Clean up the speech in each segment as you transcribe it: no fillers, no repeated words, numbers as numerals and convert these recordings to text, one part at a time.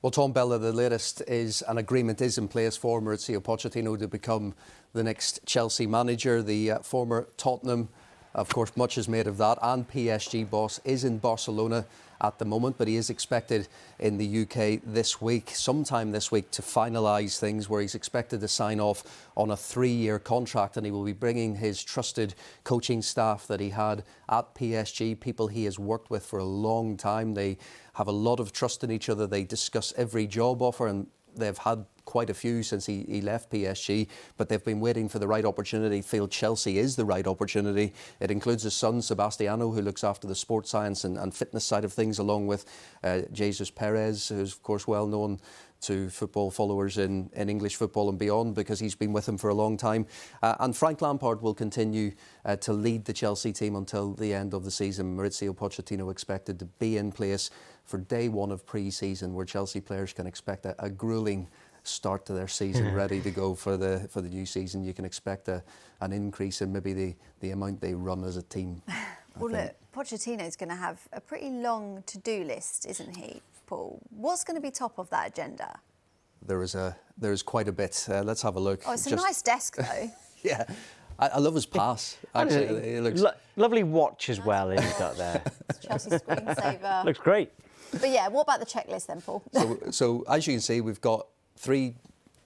Well, Tom Bella, the latest is an agreement is in place for Mauricio Pochettino to become the next Chelsea manager. The former Tottenham, of course, much is made of that, and PSG boss is in Barcelona at the moment, but he is expected in the UK this week, sometime this week, to finalise things, where he's expected to sign off on a 3-year contract, and he will be bringing his trusted coaching staff that he had at PSG, people he has worked with for a long time. They have a lot of trust in each other. They discuss every job offer, and they've had quite a few since he left PSG, but they've been waiting for the right opportunity. Feel Chelsea is the right opportunity. It includes his son, Sebastiano, who looks after the sports science and fitness side of things, along with Jesus Perez, who's, of course, well known to football followers in English football and beyond, because he's been with him for a long time. And Frank Lampard will continue to lead the Chelsea team until the end of the season. Mauricio Pochettino expected to be in place for day one of pre-season, where Chelsea players can expect a gruelling start to their season, ready to go for the new season. You can expect an increase in maybe the amount they run as a team. Well, look, Pochettino's going to have a pretty long to-do list, isn't he, Paul? What's going to be top of that agenda? There is quite a bit. Let's have a look. Oh, it's a nice desk, though. Yeah. I love his pass, actually. It looks lovely watch as well he's got there. Chelsea screensaver. Looks great. But yeah, what about the checklist then, Paul? So as you can see, we've got 3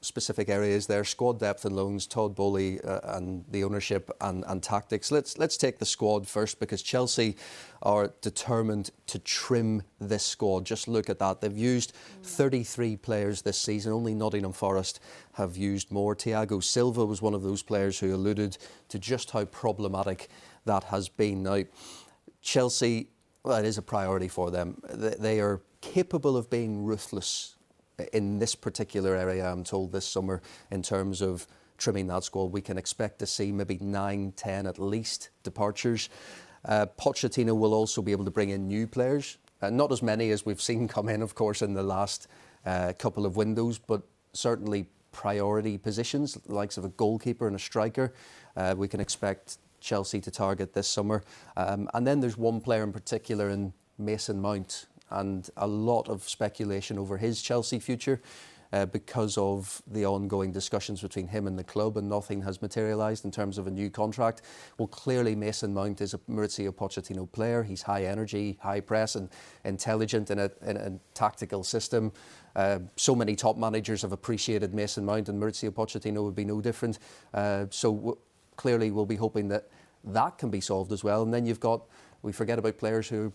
specific areas there: squad depth and loans, Todd Bowley and the ownership and tactics. Let's take the squad first, because Chelsea are determined to trim this squad. Just look at that. They've used 33 players this season. Only Nottingham Forest have used more. Thiago Silva was one of those players who alluded to just how problematic that has been. Now, Chelsea, well, it is a priority for them. They are capable of being ruthless in this particular area, I'm told, this summer, in terms of trimming that squad. We can expect to see maybe 9, 10 at least departures. Pochettino will also be able to bring in new players. Not as many as we've seen come in, of course, in the last couple of windows, but certainly priority positions, the likes of a goalkeeper and a striker. We can expect Chelsea to target this summer. And then there's one player in particular, in Mason Mount, and a lot of speculation over his Chelsea future because of the ongoing discussions between him and the club, and nothing has materialised in terms of a new contract. Well, clearly Mason Mount is a Mauricio Pochettino player. He's high energy, high press, and intelligent in a tactical system. So many top managers have appreciated Mason Mount, and Mauricio Pochettino would be no different. Clearly we'll be hoping that can be solved as well. And then we forget about players who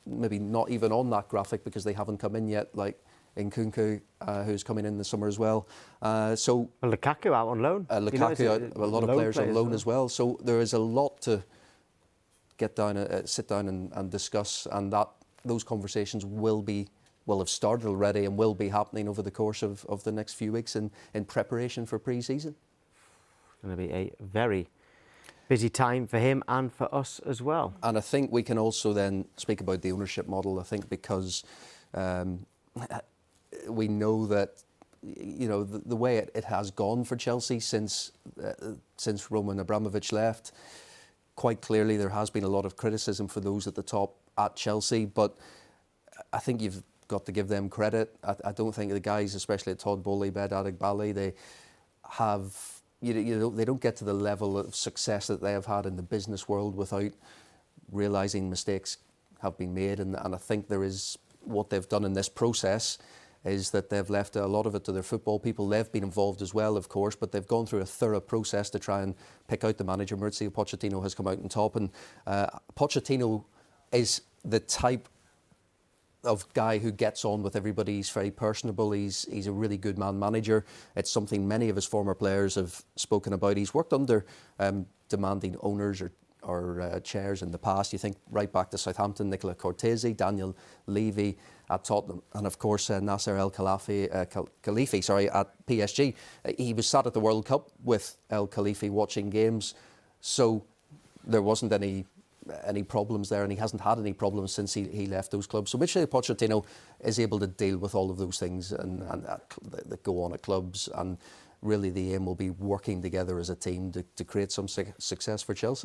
maybe not even on that graphic because they haven't come in yet, like Nkunku, who's coming in this summer as well. Lukaku out on loan. Lukaku out, a lot of players on loan as well. So there is a lot to get down, sit down and discuss, and those conversations will have started already and will be happening over the course of the next few weeks in preparation for pre-season. It's going to be a very busy time for him and for us as well. And I think we can also then speak about the ownership model. I think because we know that, you know, the way it has gone for Chelsea since Roman Abramovich left, quite clearly there has been a lot of criticism for those at the top at Chelsea, but I think you've got to give them credit. I don't think the guys, especially at Todd Bowley, Behdad Eghbali, they have... they don't get to the level of success that they have had in the business world without realising mistakes have been made. And I think what they've done in this process is that they've left a lot of it to their football people. They've been involved as well, of course, but they've gone through a thorough process to try and pick out the manager. Mauricio Pochettino has come out on top, and Pochettino is the type of guy who gets on with everybody. He's very personable. He's a really good manager. It's something many of his former players have spoken about. He's worked under demanding owners or chairs in the past. You think right back to Southampton, Nicola Cortese, Daniel Levy at Tottenham, and of course Nasser El Khelaïfi at PSG. He was sat at the World Cup with El Khelaïfi watching games, so there wasn't any problems there, and he hasn't had any problems since he left those clubs. So Mauricio Pochettino is able to deal with all of those things and that go on at clubs, and really the aim will be working together as a team to create some success for Chelsea.